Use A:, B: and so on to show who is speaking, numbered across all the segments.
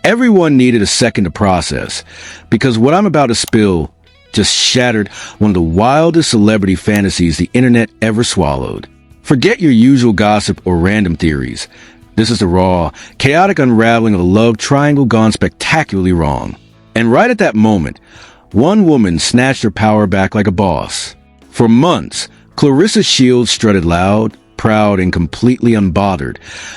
A: Everyone needed a second to process, because what I'm about to spill just shattered one of the wildest celebrity fantasies the internet ever swallowed. Forget your usual gossip or random theories. This is the raw, chaotic unraveling of a love triangle gone spectacularly wrong. And right at that moment, one woman snatched her power back like a boss. For months, Claressa Shields strutted loud, proud, and completely unbothered,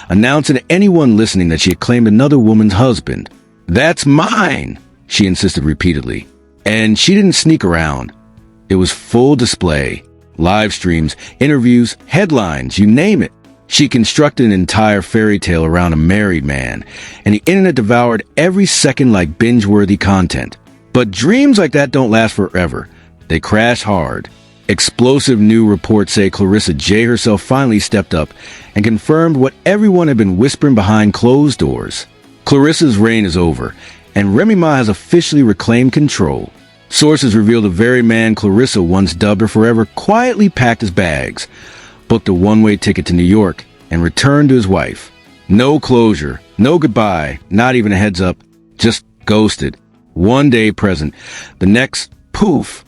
A: announcing to anyone listening that she had claimed another woman's husband. "That's mine," she insisted repeatedly. And she didn't sneak around. It was full display. Live streams, interviews, headlines, you name it. She constructed an entire fairy tale around a married man, and the internet devoured every second like binge-worthy content. But dreams like that don't last forever. They crash hard. Explosive new reports say Claressa J herself finally stepped up and confirmed what everyone had been whispering behind closed doors. Claressa's reign is over, and Remy Ma has officially reclaimed control. Sources reveal the very man Claressa once dubbed her forever quietly packed his bags, booked a one-way ticket to New York, and returned to his wife. No closure, no goodbye, not even a heads up, just ghosted. One day present, the next, poof,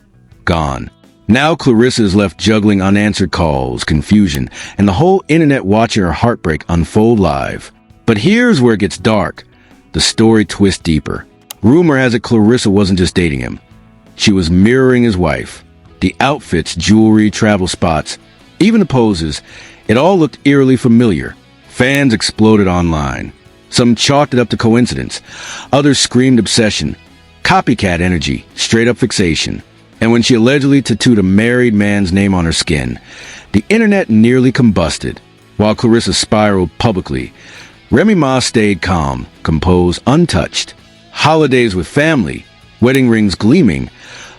A: gone. Now Claressa is left juggling unanswered calls, confusion, and the whole internet watching her heartbreak unfold live. But here's where it gets dark. The story twists deeper. Rumor has it Claressa wasn't just dating him. She was mirroring his wife. The outfits, jewelry, travel spots, even the poses, it all looked eerily familiar. Fans exploded online. Some chalked it up to coincidence. Others screamed obsession. Copycat energy, straight up fixation. And when she allegedly tattooed a married man's name on her skin, the internet nearly combusted. While Claressa spiraled publicly, Remy Ma stayed calm, composed, untouched. Holidays with family, wedding rings gleaming,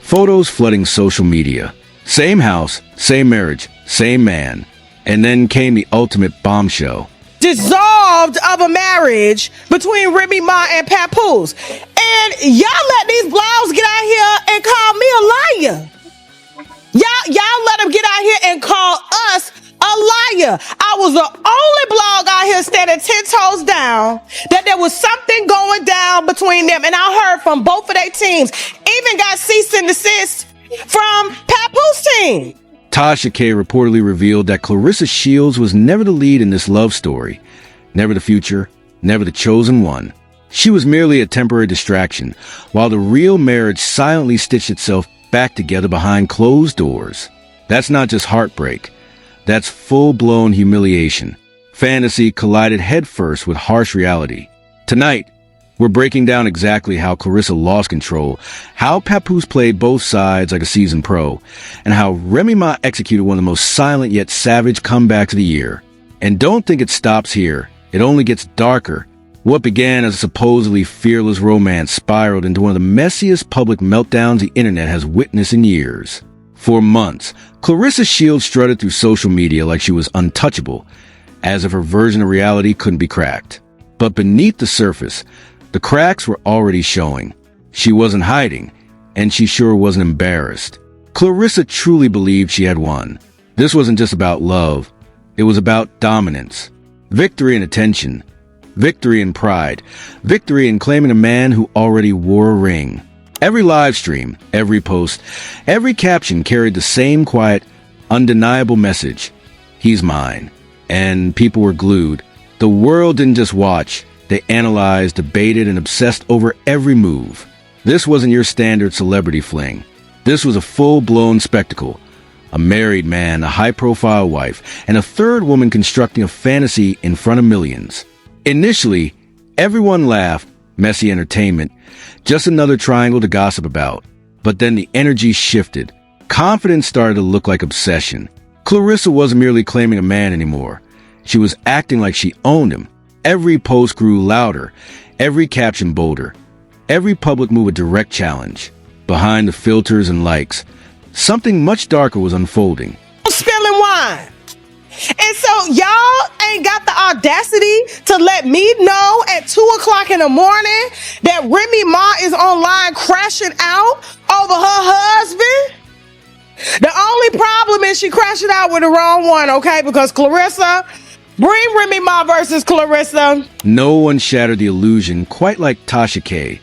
A: photos flooding social media. Same house, same marriage, same man. And then came the ultimate bombshell.
B: Dissolved of a marriage between Remy Ma and Papoose. And y'all let these blogs get out here and call me a liar. Y'all let them get out here and call us a liar. I was the only blog out here standing 10 toes down that there was something going down between them. And I heard from both of their teams. Even got cease and desist from Papoose team.
A: Tasha K reportedly revealed that Claressa Shields was never the lead in this love story. Never the future, never the chosen one. She was merely a temporary distraction, while the real marriage silently stitched itself back together behind closed doors. That's not just heartbreak. That's full-blown humiliation. Fantasy collided headfirst with harsh reality. Tonight, we're breaking down exactly how Claressa lost control, how Papoose played both sides like a seasoned pro, and how Remy Ma executed one of the most silent yet savage comebacks of the year. And don't think it stops here. It only gets darker. What began as a supposedly fearless romance spiraled into one of the messiest public meltdowns the internet has witnessed in years. For months, Claressa Shields strutted through social media like she was untouchable, as if her version of reality couldn't be cracked. But beneath the surface, the cracks were already showing. She wasn't hiding, and she sure wasn't embarrassed. Claressa truly believed she had won. This wasn't just about love. It was about dominance. Victory in attention. Victory in pride. Victory in claiming a man who already wore a ring. Every live stream, every post, every caption carried the same quiet, undeniable message. He's mine. And people were glued. The world didn't just watch. They analyzed, debated, and obsessed over every move. This wasn't your standard celebrity fling. This was a full-blown spectacle. A married man, a high-profile wife, and a third woman constructing a fantasy in front of millions. Initially, everyone laughed, messy entertainment, just another triangle to gossip about. But then the energy shifted. Confidence started to look like obsession. Claressa wasn't merely claiming a man anymore. She was acting like she owned him. Every post grew louder, every caption bolder, every public move a direct challenge. Behind the filters and likes, something much darker was unfolding.
B: Spilling wine. And so y'all ain't got the audacity to let me know at 2 o'clock in the morning that Remy Ma is online crashing out over her husband. The only problem is she crashing out with the wrong one, okay? Because Claressa Bring Remy Ma versus Claressa.
A: No one shattered the illusion quite like Tasha K,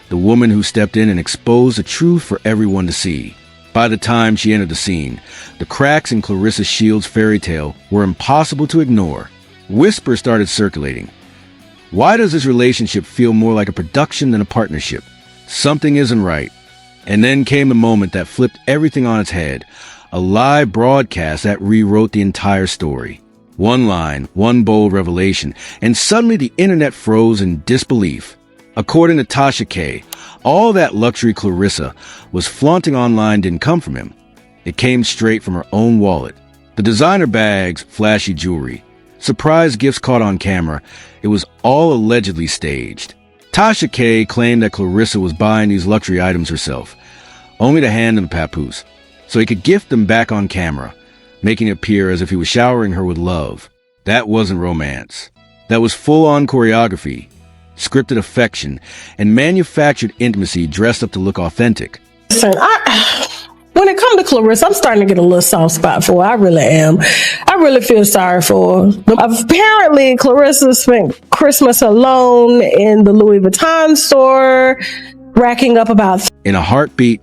A: the woman who stepped in and exposed the truth for everyone to see. By the time she entered the scene, the cracks in Claressa Shields' fairy tale were impossible to ignore. Whispers started circulating. Why does this relationship feel more like a production than a partnership? Something isn't right. And then came the moment that flipped everything on its head, a live broadcast that rewrote the entire story. One line, one bold revelation, and suddenly the internet froze in disbelief. According to Tasha K, all that luxury Claressa was flaunting online didn't come from him. It came straight from her own wallet. The designer bags, flashy jewelry, surprise gifts caught on camera, it was all allegedly staged. Tasha K claimed that Claressa was buying these luxury items herself, only to hand them to Papoose, so he could gift them back on camera, making it appear as if he was showering her with love. That wasn't romance. That was full-on choreography, scripted affection, and manufactured intimacy dressed up to look authentic.
B: Listen, when it comes to Claressa, I'm starting to get a little soft spot for her. I really am. I really feel sorry for her. Apparently, Claressa spent Christmas alone in the Louis Vuitton store, racking up about...
A: In a heartbeat,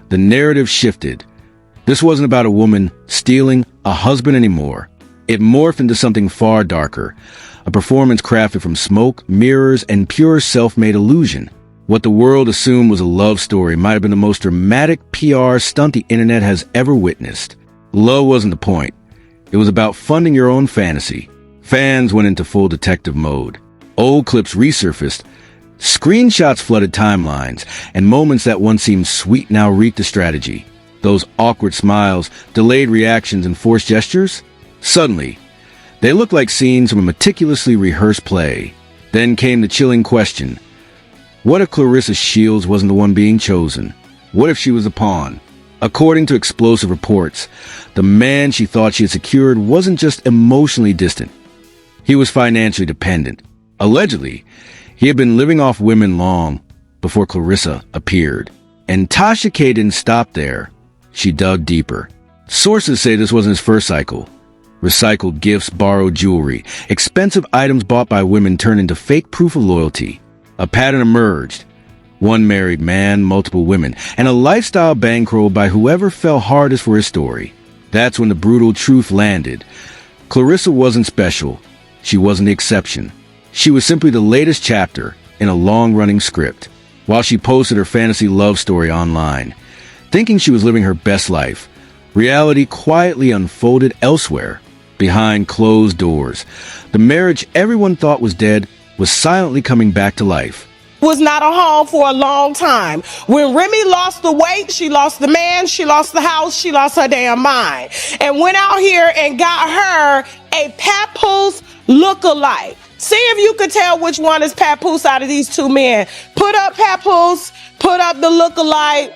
A: the narrative shifted. This wasn't about a woman stealing a husband anymore. It morphed into something far darker, a performance crafted from smoke, mirrors, and pure self-made illusion. What the world assumed was a love story might have been the most dramatic PR stunt the internet has ever witnessed. Love wasn't the point. It was about funding your own fantasy. Fans went into full detective mode. Old clips resurfaced. Screenshots flooded timelines, and moments that once seemed sweet now reeked of strategy. Those awkward smiles, delayed reactions, and forced gestures? Suddenly, they looked like scenes from a meticulously rehearsed play. Then came the chilling question. What if Claressa Shields wasn't the one being chosen? What if she was a pawn? According to explosive reports, the man she thought she had secured wasn't just emotionally distant. He was financially dependent. Allegedly, he had been living off women long before Claressa appeared. And Tasha K didn't stop there. She dug deeper. Sources say this wasn't his first cycle. Recycled gifts, borrowed jewelry, expensive items bought by women turned into fake proof of loyalty. A pattern emerged. One married man, multiple women, and a lifestyle bankrolled by whoever fell hardest for his story. That's when the brutal truth landed. Claressa wasn't special. She wasn't the exception. She was simply the latest chapter in a long-running script. While she posted her fantasy love story online, thinking she was living her best life, reality quietly unfolded elsewhere, behind closed doors. The marriage everyone thought was dead was silently coming back to life.
B: Was not a home for a long time. When Remy lost the weight, she lost the man, she lost the house, she lost her damn mind. And went out here and got her a Papoose look-alike. See if you could tell which one is Papoose out of these two men. Put up Papoose, put up the look-alike.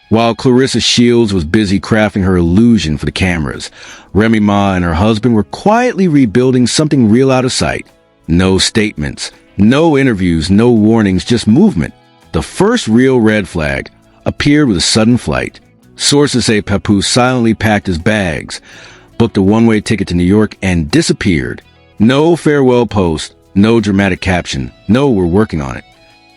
A: While Claressa Shields was busy crafting her illusion for the cameras, Remy Ma and her husband were quietly rebuilding something real out of sight. No statements, no interviews, no warnings, just movement. The first real red flag appeared with a sudden flight. Sources say Papoose silently packed his bags, booked a one-way ticket to New York, and disappeared. No farewell post, no dramatic caption, no "we're working on it."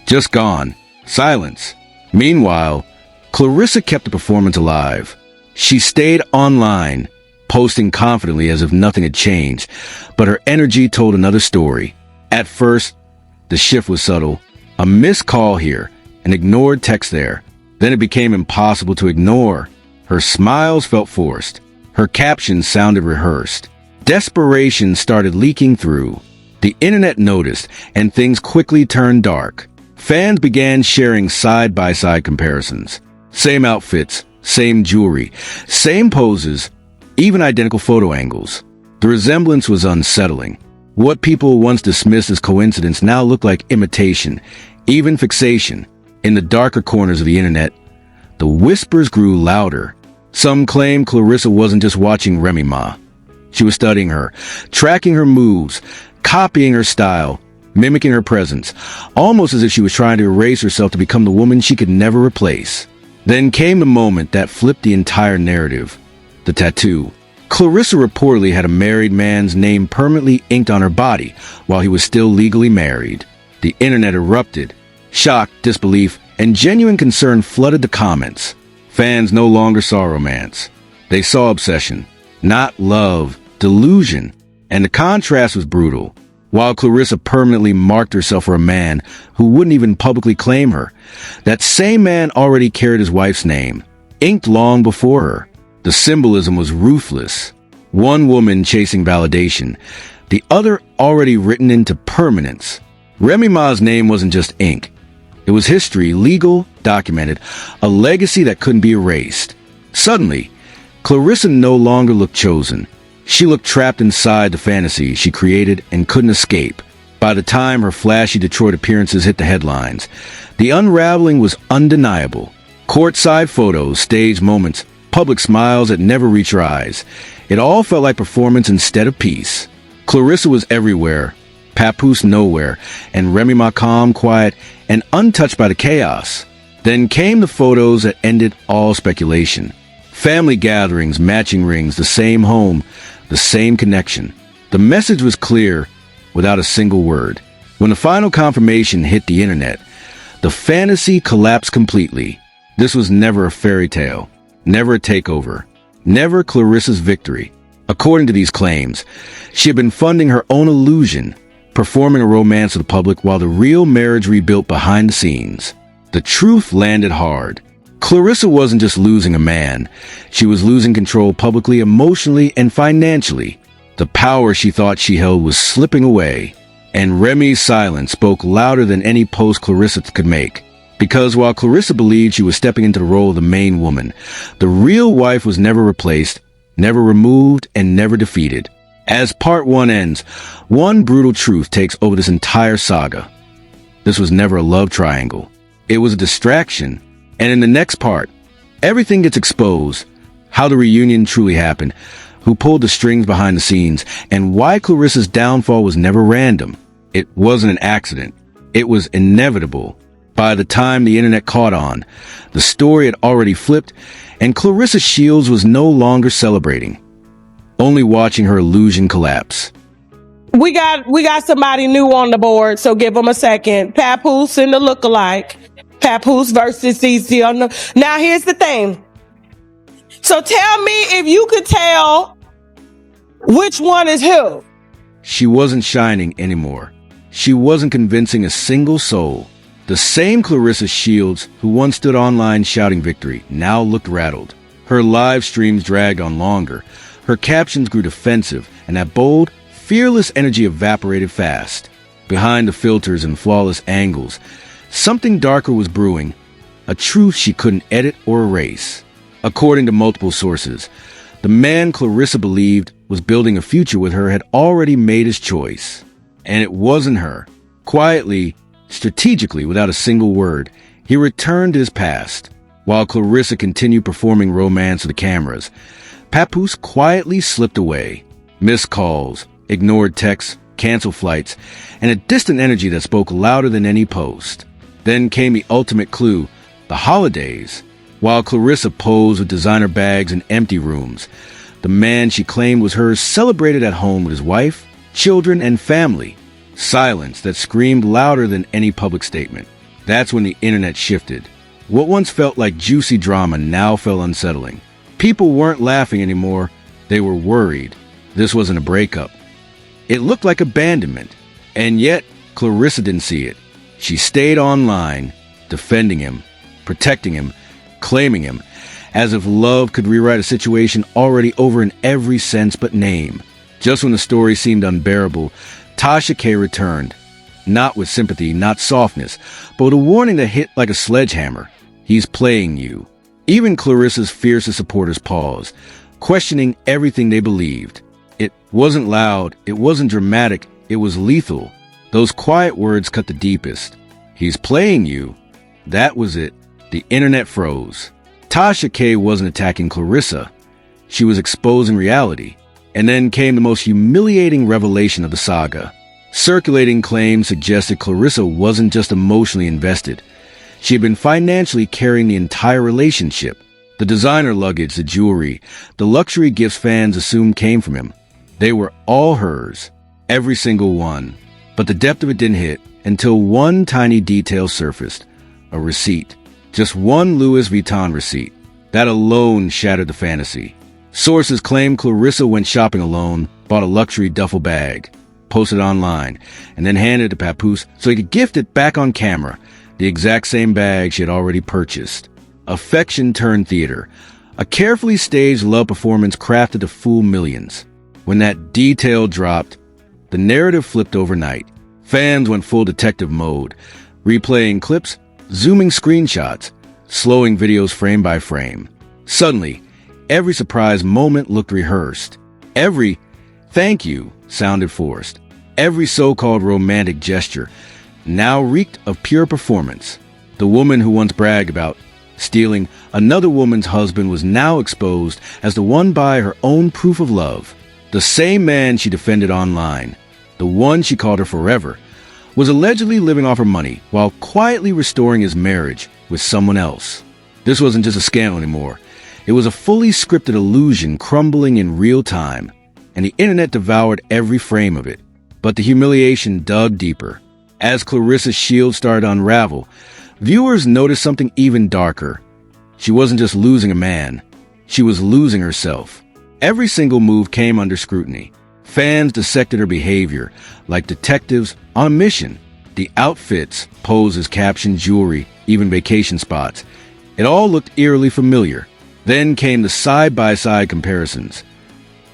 A: Just gone. Silence. Meanwhile, Claressa kept the performance alive. She stayed online, posting confidently as if nothing had changed, but her energy told another story. At first, the shift was subtle. A missed call here, an ignored text there. Then it became impossible to ignore. Her smiles felt forced. Her captions sounded rehearsed. Desperation started leaking through. The internet noticed, and things quickly turned dark. Fans began sharing side-by-side comparisons. Same outfits, same jewelry, same poses, even identical photo angles. The resemblance was unsettling. What people once dismissed as coincidence now looked like imitation, even fixation. In the darker corners of the internet, the whispers grew louder. Some claimed Claressa wasn't just watching Remy Ma. She was studying her, tracking her moves, copying her style, mimicking her presence, almost as if she was trying to erase herself to become the woman she could never replace. Then came the moment that flipped the entire narrative. The tattoo. Claressa reportedly had a married man's name permanently inked on her body while he was still legally married. The internet erupted. Shock, disbelief, and genuine concern flooded the comments. Fans no longer saw romance. They saw obsession, not love, delusion, and the contrast was brutal. While Claressa permanently marked herself for a man who wouldn't even publicly claim her, that same man already carried his wife's name, inked long before her. The symbolism was ruthless. One woman chasing validation, the other already written into permanence. Remy Ma's name wasn't just ink. It was history, legal, documented, a legacy that couldn't be erased. Suddenly, Claressa no longer looked chosen. She looked trapped inside the fantasy she created and couldn't escape. By the time her flashy Detroit appearances hit the headlines, the unraveling was undeniable. Courtside photos, staged moments, public smiles that never reached her eyes. It all felt like performance instead of peace. Claressa was everywhere, Papoose nowhere, and Remy Ma calm, quiet, and untouched by the chaos. Then came the photos that ended all speculation. Family gatherings, matching rings, the same home, the same connection. The message was clear, without a single word. When the final confirmation hit the internet, the fantasy collapsed completely. This was never a fairy tale, never a takeover, never Claressa's victory. According to these claims, she had been funding her own illusion, performing a romance to the public while the real marriage rebuilt behind the scenes. The truth landed hard. Claressa wasn't just losing a man. She was losing control publicly, emotionally, and financially. The power she thought she held was slipping away. And Remy's silence spoke louder than any post Claressa could make. Because while Claressa believed she was stepping into the role of the main woman, the real wife was never replaced, never removed, and never defeated. As part one ends, one brutal truth takes over this entire saga. This was never a love triangle. It was a distraction. And in the next part, everything gets exposed. How the reunion truly happened, who pulled the strings behind the scenes, and why Claressa's downfall was never random. It wasn't an accident. It was inevitable. By the time the internet caught on, the story had already flipped, and Claressa Shields was no longer celebrating, only watching her illusion collapse.
B: We got somebody new on the board, so give them a second. Papoose and the lookalike. Papoose versus CC. Now here's the thing. So tell me if you could tell which one is who.
A: She wasn't shining anymore. She wasn't convincing a single soul. The same Claressa Shields, who once stood online shouting victory, now looked rattled. Her live streams dragged on longer. Her captions grew defensive, and that bold, fearless energy evaporated fast. Behind the filters and flawless angles, something darker was brewing, a truth she couldn't edit or erase. According to multiple sources, the man Claressa believed was building a future with her had already made his choice. And it wasn't her. Quietly, strategically, without a single word, he returned to his past. While Claressa continued performing romance to the cameras, Papoose quietly slipped away. Missed calls, ignored texts, canceled flights, and a distant energy that spoke louder than any post. Then came the ultimate clue, the holidays. While Claressa posed with designer bags in empty rooms, the man she claimed was hers celebrated at home with his wife, children, and family. Silence that screamed louder than any public statement. That's when the internet shifted. What once felt like juicy drama now felt unsettling. People weren't laughing anymore. They were worried. This wasn't a breakup. It looked like abandonment. And yet, Claressa didn't see it. She stayed online, defending him, protecting him, claiming him, as if love could rewrite a situation already over in every sense but name. Just when the story seemed unbearable, Tasha K returned. Not with sympathy, not softness, but with a warning that hit like a sledgehammer. He's playing you. Even Claressa's fiercest supporters paused, questioning everything they believed. It wasn't loud, it wasn't dramatic, it was lethal. Those quiet words cut the deepest. He's playing you. That was it. The internet froze. Tasha K wasn't attacking Claressa. She was exposing reality. And then came the most humiliating revelation of the saga. Circulating claims suggested Claressa wasn't just emotionally invested. She had been financially carrying the entire relationship. The designer luggage, the jewelry, the luxury gifts fans assumed came from him. They were all hers. Every single one. But the depth of it didn't hit until one tiny detail surfaced. A receipt. Just one Louis Vuitton receipt. That alone shattered the fantasy. Sources claim Claressa went shopping alone, bought a luxury duffel bag, posted online, and then handed it to Papoose so he could gift it back on camera, the exact same bag she had already purchased. Affection turned theater. A carefully staged love performance crafted to fool millions. When that detail dropped, the narrative flipped overnight. Fans went full detective mode, replaying clips, zooming screenshots, slowing videos frame by frame. Suddenly, every surprise moment looked rehearsed. Every thank you sounded forced. Every so-called romantic gesture now reeked of pure performance. The woman who once bragged about stealing another woman's husband was now exposed as the one by her own proof of love. The same man she defended online, the one she called her forever, was allegedly living off her money while quietly restoring his marriage with someone else. This wasn't just a scandal anymore. It was a fully scripted illusion crumbling in real time, and the internet devoured every frame of it. But the humiliation dug deeper. As Claressa's shield started to unravel, viewers noticed something even darker. She wasn't just losing a man. She was losing herself. Every single move came under scrutiny. Fans dissected her behavior like detectives on a mission. The outfits, poses, captions, jewelry, even vacation spots. It all looked eerily familiar. Then came the side-by-side comparisons.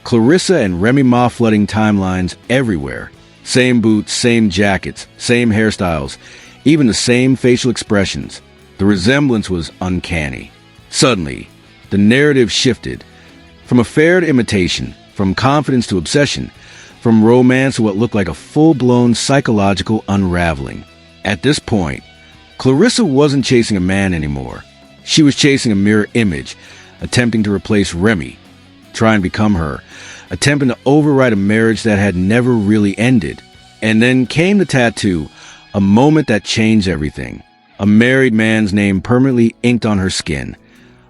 A: Claressa and Remy Ma flooding timelines everywhere. Same boots, same jackets, same hairstyles, even the same facial expressions. The resemblance was uncanny. Suddenly, the narrative shifted. From affair to imitation, from confidence to obsession, from romance to what looked like a full-blown psychological unraveling. At this point, Claressa wasn't chasing a man anymore. She was chasing a mirror image, attempting to replace Remy, trying to become her, attempting to override a marriage that had never really ended. And then came the tattoo, a moment that changed everything. A married man's name permanently inked on her skin,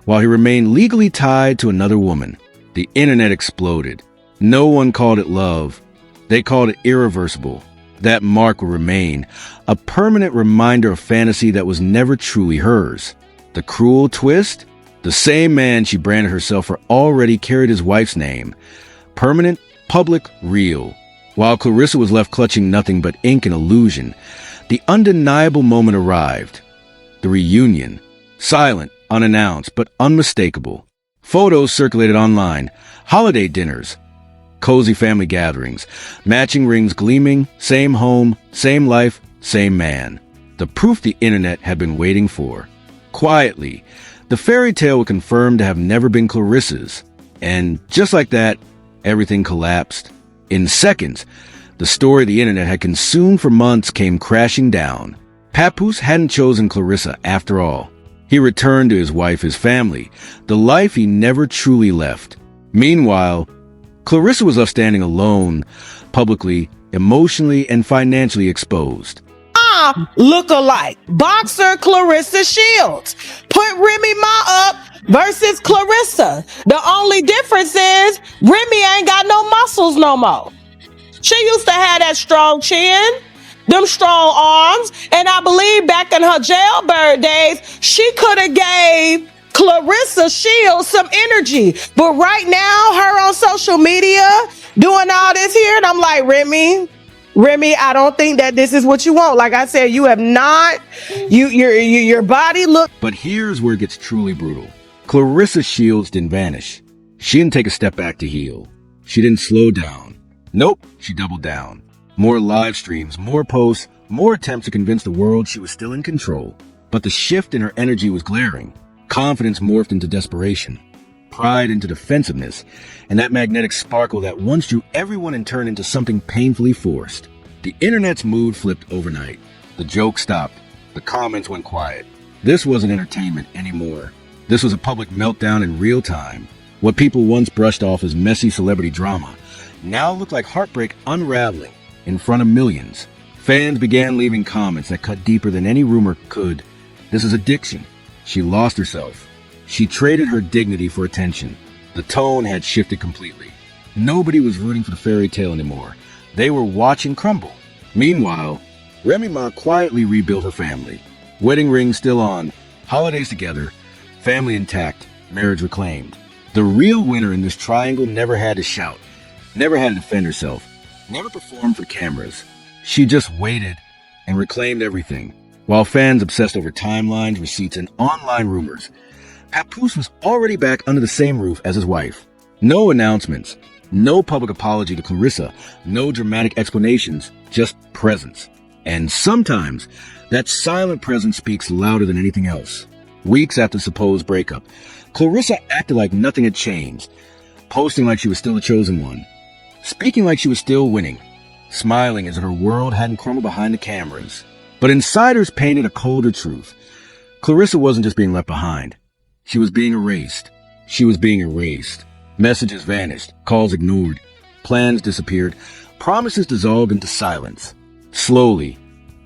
A: while he remained legally tied to another woman. The internet exploded. No one called it love. They called it irreversible. That mark would remain, a permanent reminder of fantasy that was never truly hers. The cruel twist? The same man she branded herself for already carried his wife's name. Permanent, public, real. While Claressa was left clutching nothing but ink and illusion, the undeniable moment arrived. The reunion. Silent, unannounced, but unmistakable. Photos circulated online. Holiday dinners. Cozy family gatherings. Matching rings gleaming. Same home, same life, same man. The proof the internet had been waiting for. Quietly, the fairy tale would confirm to have never been Claressa's. And just like that, everything collapsed. In seconds, the story the internet had consumed for months came crashing down. Papoose hadn't chosen Claressa after all. He returned to his wife, his family, the life he never truly left. Meanwhile, Claressa was left standing alone, publicly, emotionally, and financially exposed.
B: Look-alike. Boxer Claressa Shields. Put Remy Ma up versus Claressa. The only difference is Remy ain't got no muscles no more. She used to have that strong chin, them strong arms, and I believe back in her jailbird days, she could have gave Claressa Shields some energy. But right now, her on social media doing all this here, and I'm like, Remy, I don't think that this is what you want. Like I said, you have not, your body look.
A: But here's where it gets truly brutal. Claressa Shields didn't vanish. She didn't take a step back to heal. She didn't slow down. Nope, she doubled down. More live streams, more posts, more attempts to convince the world she was still in control. But the shift in her energy was glaring. Confidence morphed into desperation. Pride into defensiveness. And that magnetic sparkle that once drew everyone in turn into something painfully forced. The internet's mood flipped overnight. The jokes stopped. The comments went quiet. This wasn't entertainment anymore. This was a public meltdown in real time. What people once brushed off as messy celebrity drama now looked like heartbreak unraveling in front of millions. Fans began leaving comments that cut deeper than any rumor could. This is addiction. She lost herself. She traded her dignity for attention. The tone had shifted completely. Nobody was rooting for the fairy tale anymore. They were watching crumble. Meanwhile, Remy Ma quietly rebuilt her family. Wedding ring still on, holidays together, family intact, marriage reclaimed. The real winner in this triangle never had to shout, never had to defend herself, never performed for cameras. She just waited and reclaimed everything. While fans obsessed over timelines, receipts, and online rumors, Papoose was already back under the same roof as his wife. No announcements, no public apology to Claressa, no dramatic explanations, just presence. And sometimes, that silent presence speaks louder than anything else. Weeks after the supposed breakup, Claressa acted like nothing had changed, posting like she was still the chosen one, speaking like she was still winning, smiling as if her world hadn't crumbled behind the cameras. But insiders painted a colder truth. Claressa wasn't just being left behind. She was being erased. She was being erased. Messages vanished, calls ignored, plans disappeared, promises dissolved into silence. Slowly,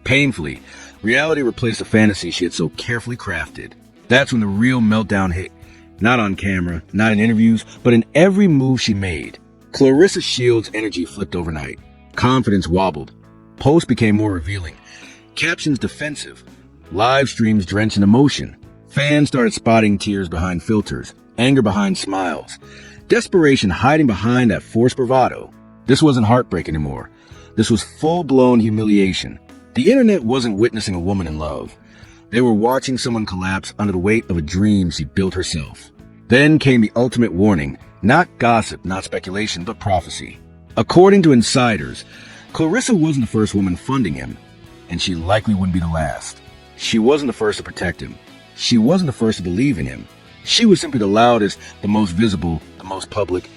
A: painfully, reality replaced the fantasy she had so carefully crafted. That's when the real meltdown hit. Not on camera, not in interviews, but in every move she made. Claressa Shields' energy flipped overnight. Confidence wobbled. Posts became more revealing. Captions defensive. Live streams drenched in emotion. Fans started spotting tears behind filters, anger behind smiles, desperation hiding behind that forced bravado. This wasn't heartbreak anymore. This was full-blown humiliation. The internet wasn't witnessing a woman in love. They were watching someone collapse under the weight of a dream she built herself. Then came the ultimate warning. Not gossip, not speculation, but prophecy. According to insiders, Claressa wasn't the first woman funding him, and she likely wouldn't be the last. She wasn't the first to protect him. She wasn't the first to believe in him. She was simply the loudest, the most visible, the most public,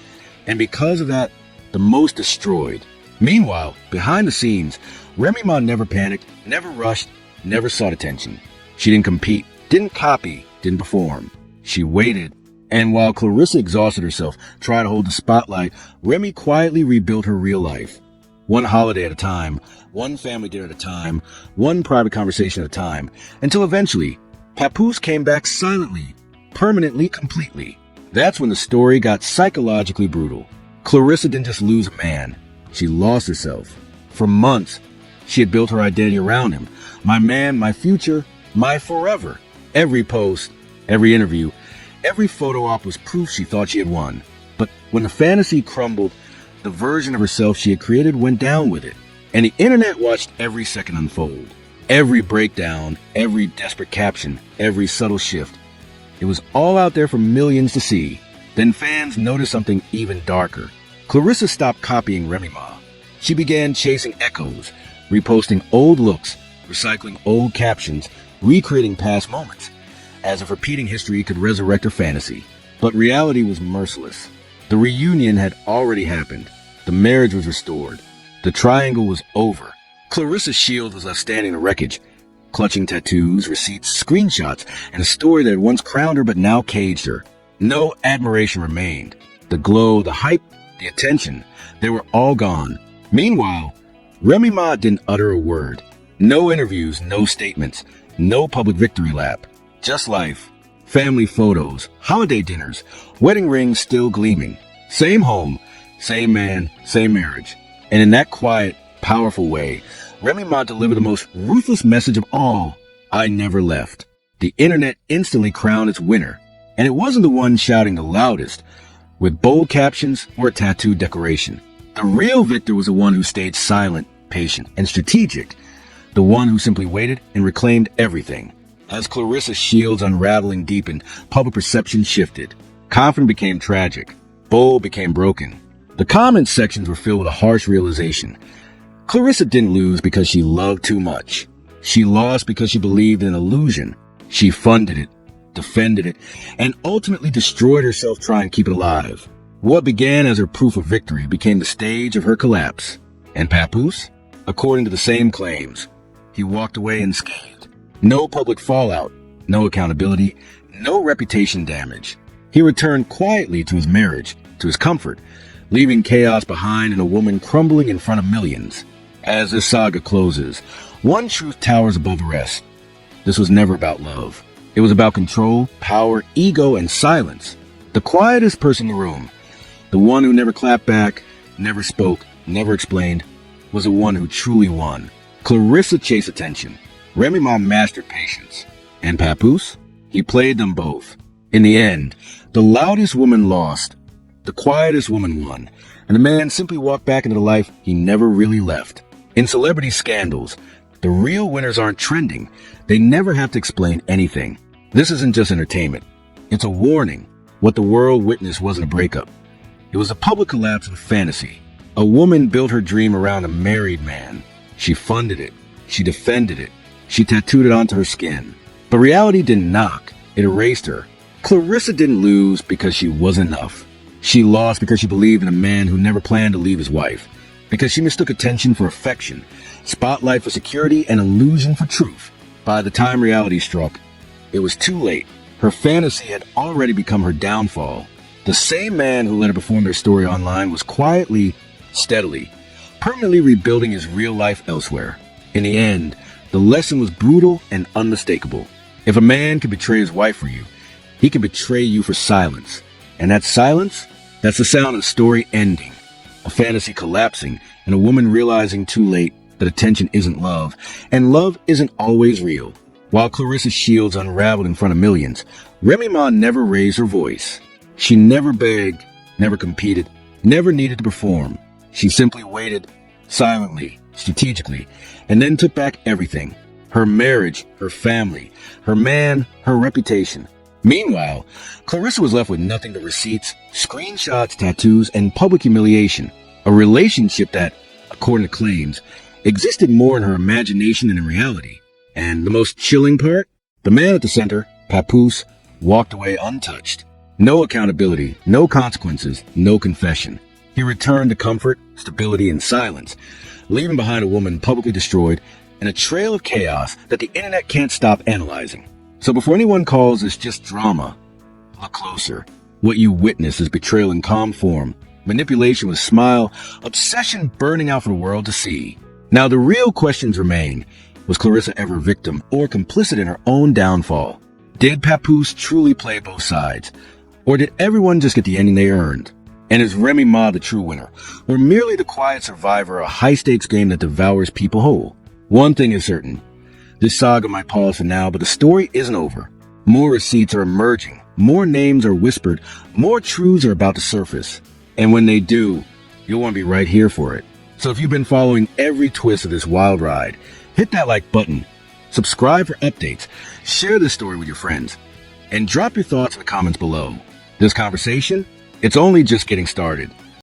A: and because of that, the most destroyed. Meanwhile, behind the scenes, Remy Ma never panicked, never rushed, never sought attention. She didn't compete, didn't copy, didn't perform. She waited, and while Claressa exhausted herself, trying to hold the spotlight, Remy quietly rebuilt her real life. One holiday at a time, one family dinner at a time, one private conversation at a time, until eventually, Papoose came back silently, permanently, completely. That's when the story got psychologically brutal. Claressa didn't just lose a man. She lost herself. For months, she had built her identity around him. My man, my future, my forever. Every post, every interview, every photo op was proof she thought she had won. But when the fantasy crumbled, the version of herself she had created went down with it. And the internet watched every second unfold. Every breakdown, every desperate caption, every subtle shift. It was all out there for millions to see. Then fans noticed something even darker. Claressa stopped copying Remy Ma. She began chasing echoes, reposting old looks, recycling old captions, recreating past moments, as if repeating history could resurrect her fantasy. But reality was merciless. The reunion had already happened. The marriage was restored. The triangle was over. Claressa Shields was left standing in the wreckage, clutching tattoos, receipts, screenshots, and a story that had once crowned her but now caged her. No admiration remained. The glow, the hype, the attention, they were all gone. Meanwhile, Remy Ma didn't utter a word. No interviews, no statements, no public victory lap. Just life. Family photos, holiday dinners, wedding rings still gleaming. Same home, same man, same marriage. And in that quiet, powerful way, Remy Ma delivered the most ruthless message of all. I never left. The internet instantly crowned its winner. And it wasn't the one shouting the loudest, with bold captions or a tattooed decoration. The real victor was the one who stayed silent, patient, and strategic. The one who simply waited and reclaimed everything. As Claressa Shields' unraveling deepened, public perception shifted. Confidence became tragic. Bold became broken. The comment sections were filled with a harsh realization. Claressa didn't lose because she loved too much. She lost because she believed in an illusion. She funded it, defended it, and ultimately destroyed herself trying to keep it alive. What began as her proof of victory became the stage of her collapse. And Papoose? According to the same claims, he walked away unscathed. No public fallout, no accountability, no reputation damage. He returned quietly to his marriage, to his comfort, leaving chaos behind and a woman crumbling in front of millions. As this saga closes, one truth towers above the rest. This was never about love. It was about control, power, ego, and silence. The quietest person in the room, the one who never clapped back, never spoke, never explained, was the one who truly won. Claressa chased attention. Remy Ma mastered patience. And Papoose? He played them both. In the end, the loudest woman lost. The quietest woman won. And the man simply walked back into the life he never really left. In celebrity scandals, the real winners aren't trending. They never have to explain anything. This isn't just entertainment. It's a warning. What the world witnessed wasn't a breakup. It was a public collapse of fantasy. A woman built her dream around a married man. She funded it. She defended it. She tattooed it onto her skin. But reality didn't knock. It erased her. Claressa didn't lose because she was enough. She lost because she believed in a man who never planned to leave his wife. Because she mistook attention for affection, spotlight for security, and illusion for truth. By the time reality struck, it was too late. Her fantasy had already become her downfall. The same man who let her perform their story online was quietly, steadily, permanently rebuilding his real life elsewhere. In the end, the lesson was brutal and unmistakable. If a man can betray his wife for you, he can betray you for silence. And that silence, that's the sound of the story ending. A fantasy collapsing, and a woman realizing too late that attention isn't love, and love isn't always real. While Claressa's shields unraveled in front of millions, Remy Ma never raised her voice. She never begged, never competed, never needed to perform. She simply waited, silently, strategically, and then took back everything. Her marriage, her family, her man, her reputation. Meanwhile, Claressa was left with nothing but receipts, screenshots, tattoos, and public humiliation. A relationship that, according to claims, existed more in her imagination than in reality. And the most chilling part? The man at the center, Papoose, walked away untouched. No accountability, no consequences, no confession. He returned to comfort, stability, and silence, leaving behind a woman publicly destroyed and a trail of chaos that the internet can't stop analyzing. So before anyone calls this just drama, look closer. What you witness is betrayal in calm form, manipulation with smile, obsession burning out for the world to see. Now the real questions remain. Was Claressa ever a victim or complicit in her own downfall? Did Papoose truly play both sides? Or did everyone just get the ending they earned? And is Remy Ma the true winner, or merely the quiet survivor of a high-stakes game that devours people whole? One thing is certain. This saga might pause for now, but the story isn't over. More receipts are emerging, more names are whispered, more truths are about to surface. And when they do, you'll want to be right here for it. So if you've been following every twist of this wild ride, hit that like button, subscribe for updates, share this story with your friends, and drop your thoughts in the comments below. This conversation, it's only just getting started.